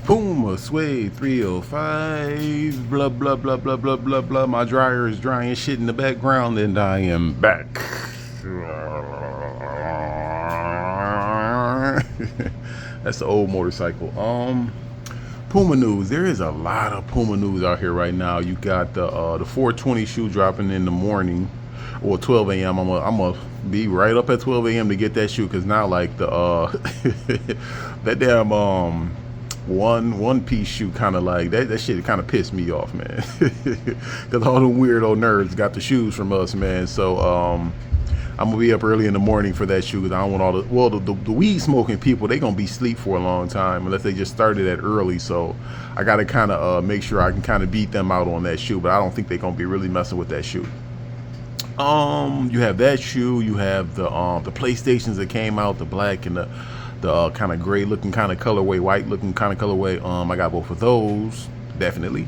Puma, Suede, 305, blah, blah, blah, blah, blah, blah, blah. My dryer is drying shit in the background, and I am back. That's the old motorcycle. Puma news. There is a lot of Puma news out here right now. You got the 420 shoe dropping in the morning, or 12 a.m. I'm gonna be right up at 12 a.m. to get that shoe, because now like the that damn one piece shoe kind of like that shit kind of pissed me off, man. Because all the weirdo nerds got the shoes from us, man. So I'm gonna be up early in the morning for that shoe, because I don't want all the weed smoking people. They gonna be asleep for a long time unless they just started at early. So I gotta kind of make sure I can kind of beat them out on that shoe, but I don't think they're gonna be really messing with that shoe. You have that shoe. You have the PlayStations that came out, the black and the kind of gray looking kind of colorway, white looking kind of colorway. I got both of those, definitely.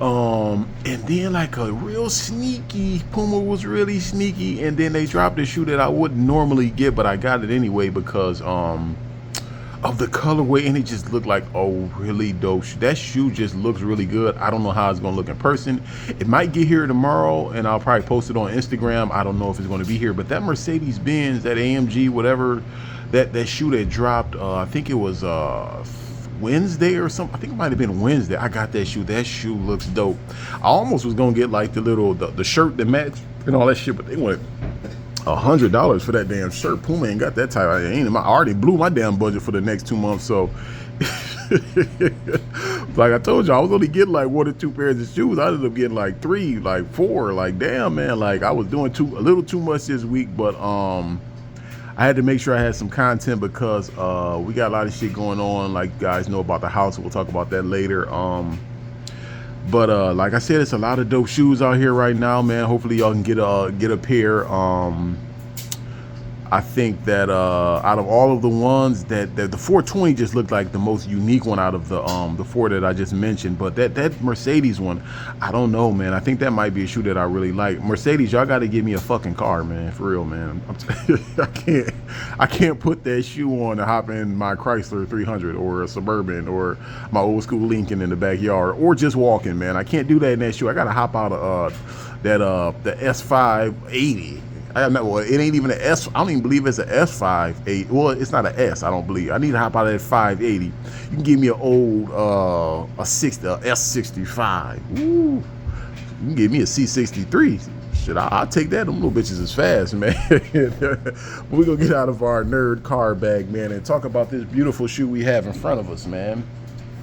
And then like a real sneaky, Puma was really sneaky, and then they dropped a shoe that I wouldn't normally get, but I got it anyway because of the colorway, and it just looked like a really dope shoe. That shoe just looks really good. I don't know how it's gonna look in person. It might get here tomorrow, and I'll probably post it on Instagram. I don't know if it's gonna be here, but that Mercedes-Benz, that AMG, whatever, that shoe that dropped, I think it was Wednesday or something. I think it might have been Wednesday. I got that shoe. That shoe looks dope. I almost was gonna get like the shirt that matched and all that shit, but they went $100 for that damn shirt. Puma ain't got that type. I already blew my damn budget for the next 2 months. So like I told you, I was only getting like 1 or 2 pairs of shoes. I ended up getting like 3, like 4. Like damn, man, like I was doing a little too much this week, but I had to make sure I had some content because we got a lot of shit going on. Like you guys know about the house. We'll talk about that later. But like I said, it's a lot of dope shoes out here right now, man. Hopefully y'all can get a pair. I think that out of all of the ones that the 420 just looked like the most unique one out of the 4 that I just mentioned. But that Mercedes one, I don't know, man. I think that might be a shoe that I really like. Mercedes, y'all got to give me a fucking car, man, for real, man. I can't put that shoe on to hop in my Chrysler 300 or a Suburban or my old school Lincoln in the backyard, or just walking, man. I can't do that in that shoe. I got to hop out of the S580. Well, it ain't even an S. I don't even believe it's an S58. Well, it's not an S. I don't believe. I need to hop out of that 580. You can give me an old a S65. Ooh, you can give me a C63. Shit, I'll take that. Them little bitches is fast, man. But we're gonna get out of our nerd car bag, man, and talk about this beautiful shoe we have in front of us, man.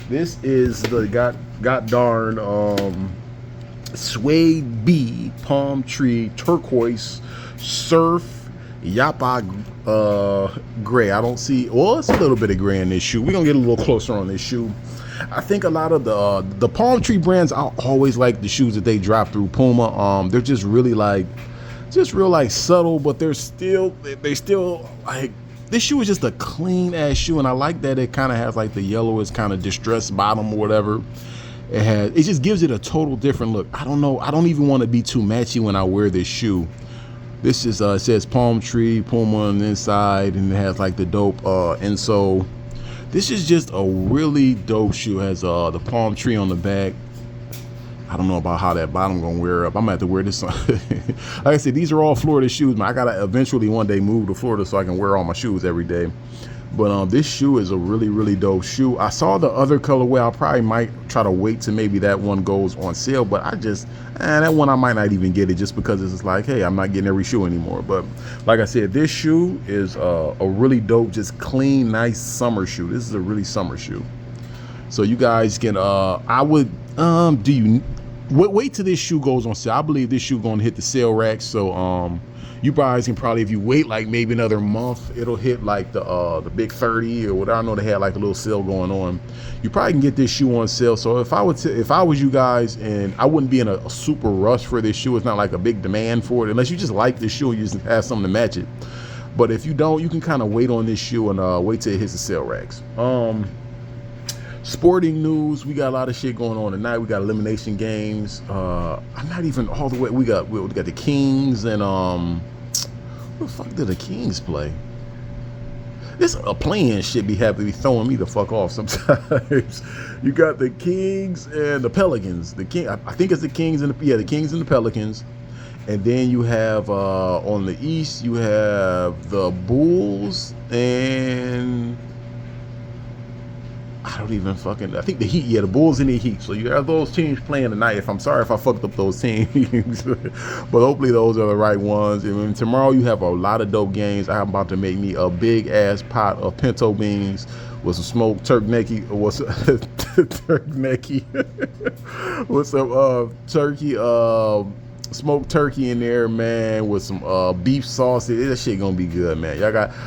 This is the god darn Suede B palm-tree turquoise surf Yappa gray. I don't see, well, it's a little bit of gray in this shoe. We're gonna get a little closer on this shoe. I think a lot of the palm-tree brands, I always like the shoes that they drop through Puma. They're just really like real like subtle, but they still like, this shoe is just a clean ass shoe, and I like that it kind of has like the yellowish kind of distressed bottom or whatever. It just gives it a total different look. I don't know. I don't even want to be too matchy when I wear this shoe. This is it says palm-tree Puma on the inside, and it has like the dope insole. This is just a really dope shoe. It has the palm-tree on the back. I don't know about how that bottom gonna wear up. I'm gonna have to wear this on. Like I said, these are all Florida shoes, man. I gotta eventually one day move to Florida so I can wear all my shoes every day. But this shoe is a really, really dope shoe. I saw the other colorway. I probably might try to wait till maybe that one goes on sale. But I just, that one I might not even get it, just because it's like, hey, I'm not getting every shoe anymore. But like I said, this shoe is a really dope, just clean, nice summer shoe. This is a really summer shoe. So you guys can, I would, wait till this shoe goes on sale. I believe this shoe going to hit the sale rack. So, you guys can probably, if you wait like maybe another month, it'll hit like the big 30 or whatever. I know they had like a little sale going on. You probably can get this shoe on sale. So if I was you guys, and I wouldn't be in a super rush for this shoe. It's not like a big demand for it, unless you just like this shoe, you just have something to match it. But if you don't, you can kind of wait on this shoe and wait till it hits the sale racks. Sporting news, we got a lot of shit going on tonight. We got elimination games. I'm not even all the way. We got the Kings and what the fuck did the Kings play? This playing shit be happy to be throwing me the fuck off sometimes. You got the Kings and the Pelicans. I think it's the Kings and the Kings and the Pelicans. And then you have on the East, you have the Bulls and I don't even fucking. I think the Heat. Yeah, the Bulls and the Heat. So you have those teams playing tonight. I'm sorry if I fucked up those teams, but hopefully those are the right ones. And tomorrow you have a lot of dope games. I'm about to make me a big ass pot of pinto beans with some smoked turkey. What's turkey? With some turkey. Smoked turkey in there, man, with some beef sausage. That shit gonna be good, man.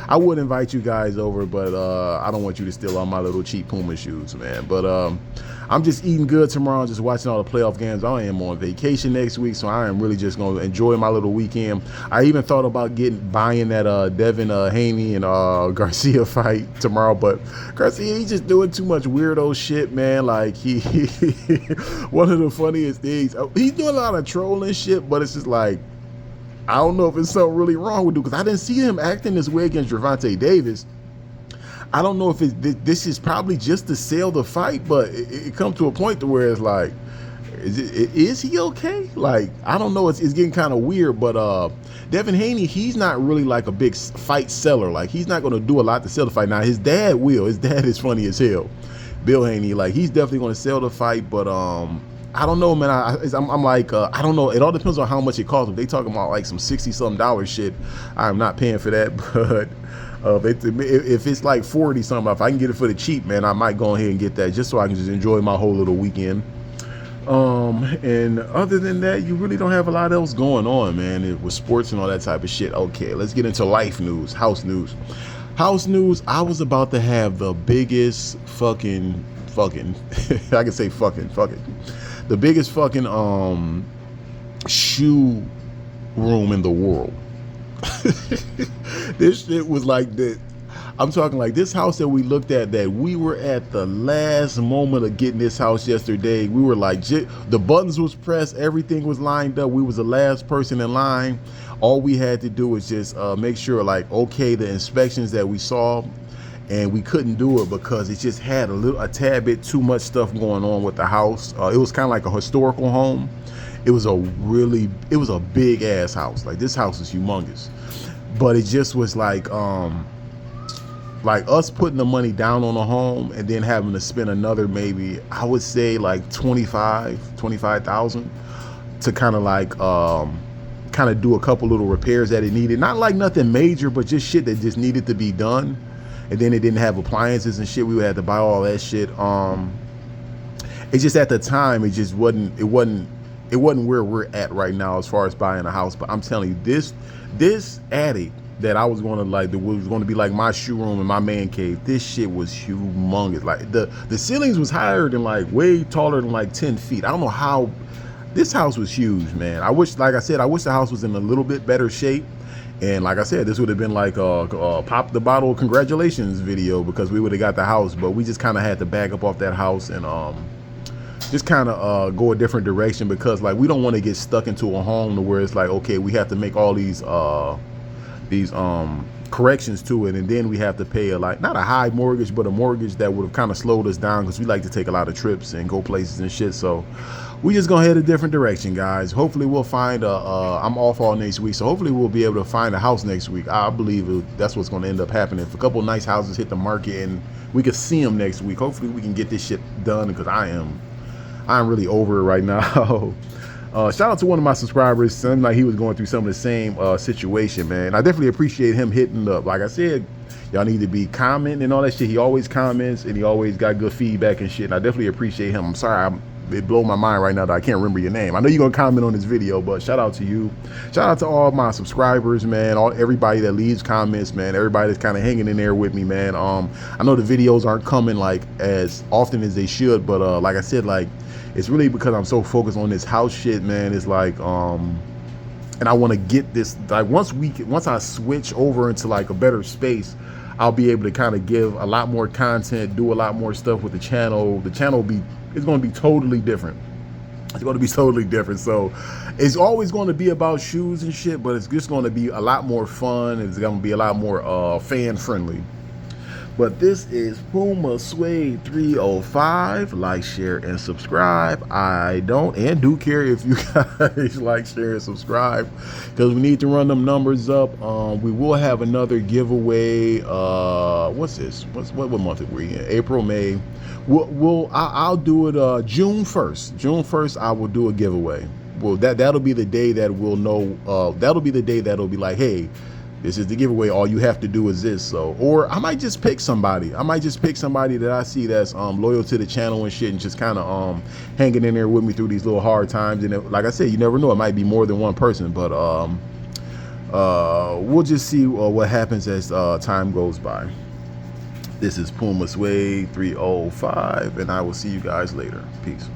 I would invite you guys over, but I don't want you to steal all my little cheap Puma shoes, man. But I'm just eating good tomorrow, just watching all the playoff games. I am on vacation next week, so I am really just gonna enjoy my little weekend. I even thought about buying that Devin Haney and Garcia fight tomorrow, but Garcia, he's just doing too much weirdo shit, man. Like he one of the funniest things, he's doing a lot of trolling shit, but it's just like, I don't know if it's something really wrong with him, because I didn't see him acting this way against Gervonta Davis. I don't know if this is probably just to sell the fight, but it comes to a point to where it's like, is he okay? Like, I don't know. It's getting kind of weird, but Devin Haney, he's not really like a big fight seller. Like, he's not going to do a lot to sell the fight. Now, his dad will. His dad is funny as hell. Bill Haney, like, he's definitely going to sell the fight, but I don't know, man. I'm like, I don't know. It all depends on how much it costs. If they talking about like some $60-something shit, I'm not paying for that, but if it's like 40 something, if I can get it for the cheap, man, I might go ahead and get that just so I can just enjoy my whole little weekend. And other than that, you really don't have a lot else going on, man, with sports and all that type of shit. Okay, let's get into life news, house news. House news, I was about to have the biggest fucking I can say fucking the biggest fucking shoe room in the world. This shit was like this. I'm talking like this house that we looked at, that we were at the last moment of getting this house yesterday. We were like, the buttons was pressed, everything was lined up. We was the last person in line. All we had to do was just make sure, like, okay, the inspections that we saw, and we couldn't do it because it just had a tad bit too much stuff going on with the house. It was kind of like a historical home. It was a big ass house. Like, this house is humongous, but it just was like us putting the money down on a home and then having to spend another, maybe I would say like 25,000 to kind of like do a couple little repairs that it needed. Not like nothing major, but just shit that just needed to be done. And then it didn't have appliances and shit. We had to buy all that shit. It just, at the time, it just wasn't where we're at right now as far as buying a house. But I'm telling you, this attic that I was going to like, that was going to be like my shoe room and my man cave, this shit was humongous. Like, the ceilings was higher than, like, way taller than like 10 feet. I don't know how. This house was huge, man. I wish the house was in a little bit better shape. And like I said, this would have been like a pop the bottle congratulations video, because we would have got the house. But we just kind of had to back up off that house and just kind of go a different direction, because like we don't want to get stuck into a home to where it's like, okay, we have to make all these corrections to it, and then we have to pay not a high mortgage, but a mortgage that would have kind of slowed us down, because we like to take a lot of trips and go places and shit. So we just gonna head a different direction, guys. Hopefully we'll find I'm off all next week, so hopefully we'll be able to find a house next week. I believe that's what's gonna end up happening. If a couple nice houses hit the market and we can see them next week, hopefully we can get this shit done, because I'm really over it right now. Shout out to one of my subscribers. Seemed like he was going through some of the same situation, man. I definitely appreciate him hitting up. Like I said, y'all need to be commenting and all that shit. He always comments and he always got good feedback and shit, and I definitely appreciate him. I'm sorry, it blows my mind right now that I can't remember your name. I know you're gonna comment on this video, but shout out to you. Shout out to all my subscribers, man. Everybody that leaves comments, man. Everybody that's kind of hanging in there with me, man. I know the videos aren't coming like as often as they should, but like I said, like, it's really because I'm so focused on this house shit, man. It's like and I want to get this, like, once I switch over into like a better space, I'll be able to kind of give a lot more content, do a lot more stuff with the channel. The channel it's going to be totally different. It's going to be totally different. So it's always going to be about shoes and shit, but it's just going to be a lot more fun. It's going to be a lot more fan friendly. But this is Puma Suede 305. Like, share, and subscribe. I don't and do care if you guys like, share, and subscribe, because we need to run them numbers up. We will have another giveaway. What's this? What month are we in? April, May. I'll do it June 1st. June 1st, I will do a giveaway. Well, that'll be the day that we'll know. That'll be the day that'll be like, hey, this is the giveaway. All you have to do is this. So, or I might just pick somebody. I might just pick somebody that I see that's loyal to the channel and shit, and just kind of hanging in there with me through these little hard times. And like I said, you never know. It might be more than one person, but we'll just see what happens as time goes by. This is Puma Suede 305, and I will see you guys later. Peace.